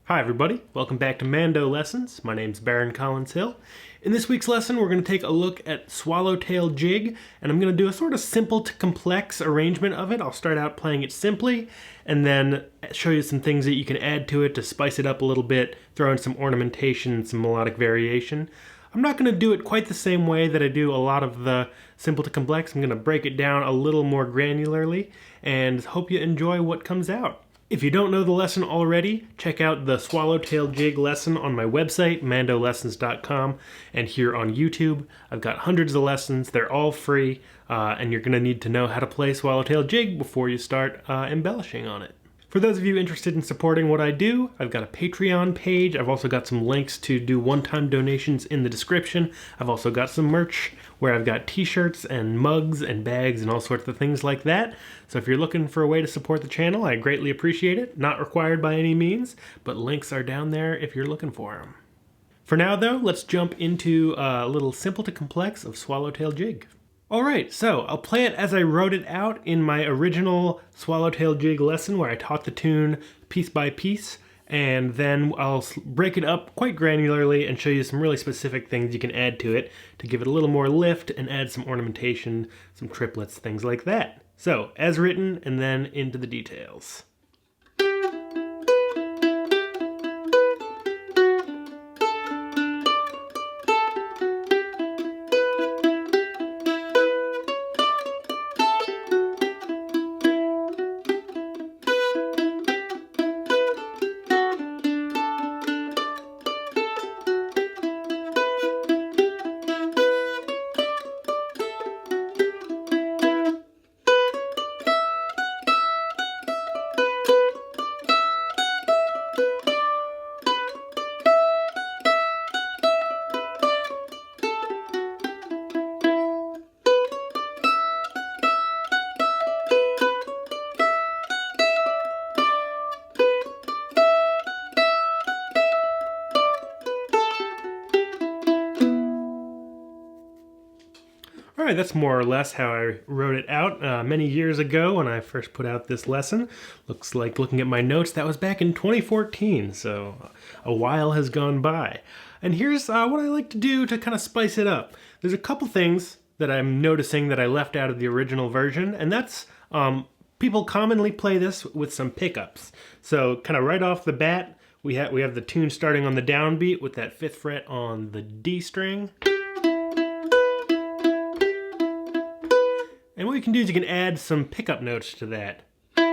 Hi everybody, welcome back to Mando Lessons. My name's Baron Collins Hill. In this week's lesson we're going to take a look at Swallowtail Jig, and I'm going to do a sort of simple to complex arrangement of it. I'll start out playing it simply and then show you some things that you can add to it to spice it up a little bit, throw in some ornamentation and some melodic variation. I'm not going to do it quite the same way that I do a lot of the simple to complex. I'm going to break it down a little more granularly and hope you enjoy what comes out. If you don't know the lesson already, check out the Swallowtail Jig lesson on my website, mandolessons.com, and here on YouTube. I've got hundreds of lessons. They're all free, and you're going to need to know how to play Swallowtail Jig before you start embellishing on it. For those of you interested in supporting what I do, I've got a Patreon page. I've also got some links to do one-time donations in the description. I've also got some merch where I've got t-shirts and mugs and bags and all sorts of things like that. So if you're looking for a way to support the channel, I greatly appreciate it. Not required by any means, but links are down there if you're looking for them. For now though, let's jump into a little simple to complex of Swallowtail Jig. Alright, so I'll play it as I wrote it out in my original Swallowtail Jig lesson where I taught the tune piece by piece, and then I'll break it up quite granularly and show you some really specific things you can add to it to give it a little more lift and add some ornamentation, some triplets, things like that. So, as written, and then into the details. Alright, that's more or less how I wrote it out many years ago when I first put out this lesson. Looks like, looking at my notes, that was back in 2014, so a while has gone by. And here's what I like to do to kind of spice it up. There's a couple things that I'm noticing that I left out of the original version, and that's people commonly play this with some pickups. So kind of right off the bat, we have the tune starting on the downbeat with that 5th fret on the D string. And what you can do is you can add some pickup notes to that. So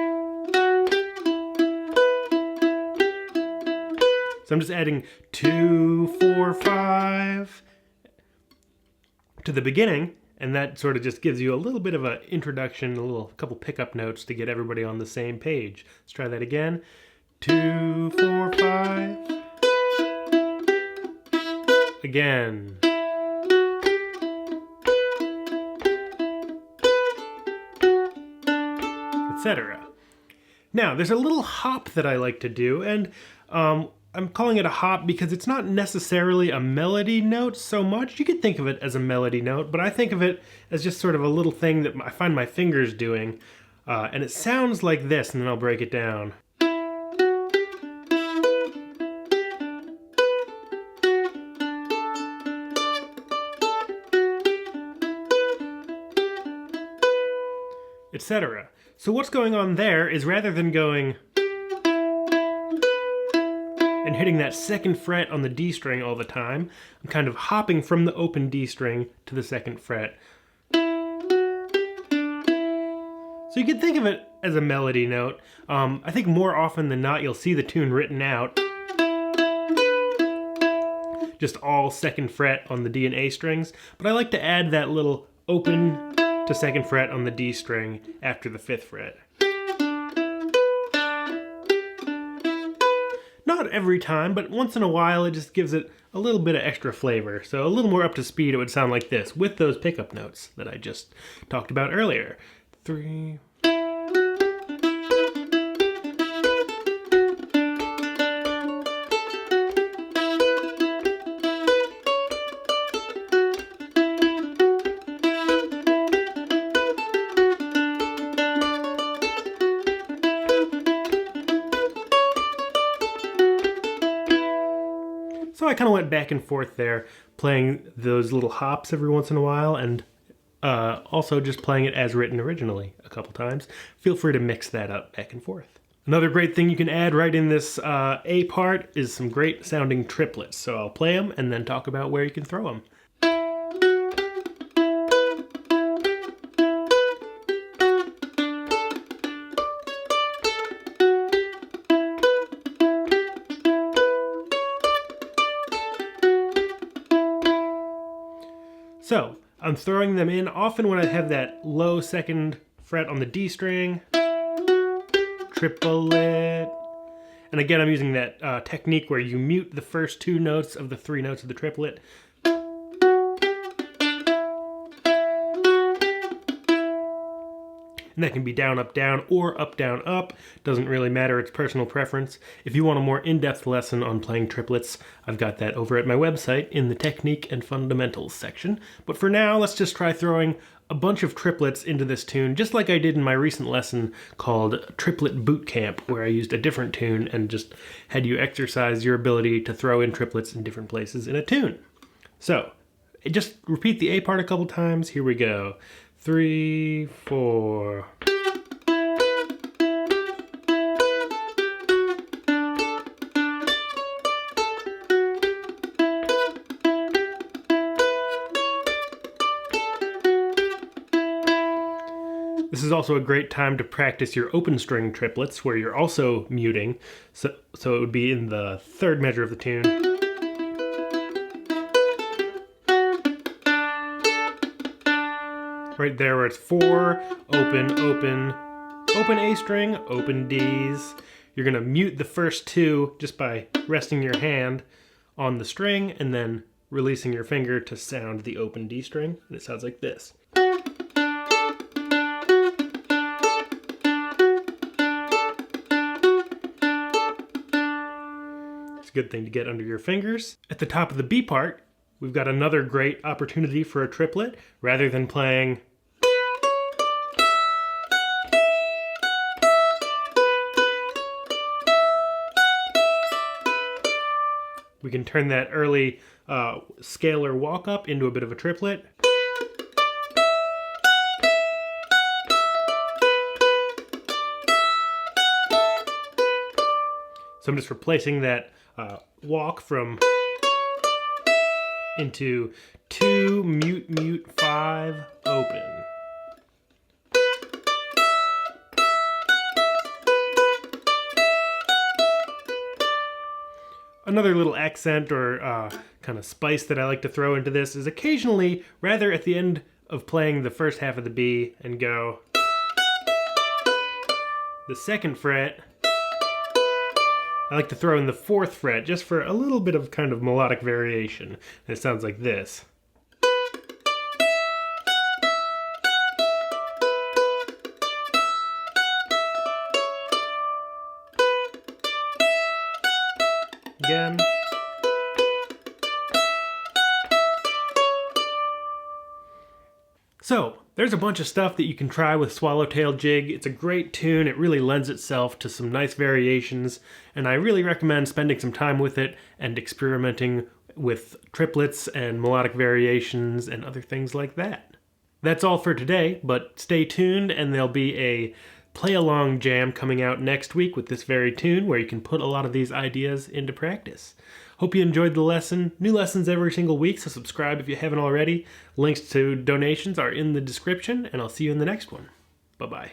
I'm just adding 2, 4, 5 to the beginning, and that sort of just gives you a little bit of an introduction, a couple pickup notes to get everybody on the same page. Let's try that again. 2, 4, 5. Again. Etc. Now, there's a little hop that I like to do, and I'm calling it a hop because it's not necessarily a melody note so much. You could think of it as a melody note, but I think of it as just sort of a little thing that I find my fingers doing, and it sounds like this, and then I'll break it down. Etc. So what's going on there is rather than going and hitting that 2nd fret on the D string all the time, I'm kind of hopping from the open D string to the 2nd fret. So you can think of it as a melody note. I think more often than not you'll see the tune written out just all 2nd fret on the D and A strings, but I like to add that little open to 2nd fret on the D string after the 5th fret. Not every time, but once in a while it just gives it a little bit of extra flavor. So a little more up to speed, it would sound like this with those pickup notes that I just talked about earlier. 3. So I kind of went back and forth there, playing those little hops every once in a while, and also just playing it as written originally a couple times. Feel free to mix that up back and forth. Another great thing you can add right in this A part is some great sounding triplets. So I'll play them and then talk about where you can throw them. So, I'm throwing them in often when I have that low second fret on the D string, triplet, and again I'm using that technique where you mute the first two notes of the three notes of the triplet. And that can be down, up, or up, down, up. Doesn't really matter, it's personal preference. If you want a more in-depth lesson on playing triplets, I've got that over at my website in the Technique and Fundamentals section. But for now, let's just try throwing a bunch of triplets into this tune, just like I did in my recent lesson called Triplet Boot Camp, where I used a different tune and just had you exercise your ability to throw in triplets in different places in a tune. So, just repeat the A part a couple times. Here we go. 3, 4. This is also a great time to practice your open string triplets where you're also muting. So it would be in the third measure of the tune. Right there where it's 4, open, open, open A string, open Ds. You're gonna mute the first two just by resting your hand on the string and then releasing your finger to sound the open D string. And it sounds like this. It's a good thing to get under your fingers. At the top of the B part, we've got another great opportunity for a triplet. Rather than playing we can turn that early scalar walk up into a bit of a triplet. So I'm just replacing that walk from into 2, mute, mute, 5, open. Another little accent or kind of spice that I like to throw into this is occasionally, rather at the end of playing the first half of the B and go the second fret, I like to throw in the 4th fret just for a little bit of kind of melodic variation. And it sounds like this. Again. So, there's a bunch of stuff that you can try with Swallowtail Jig. It's a great tune, it really lends itself to some nice variations, and I really recommend spending some time with it and experimenting with triplets and melodic variations and other things like that. That's all for today, but stay tuned and there'll be a Playalong jam coming out next week with this very tune where you can put a lot of these ideas into practice. Hope you enjoyed the lesson. New lessons every single week, so subscribe if you haven't already. Links to donations are in the description, and I'll see you in the next one. Bye-bye.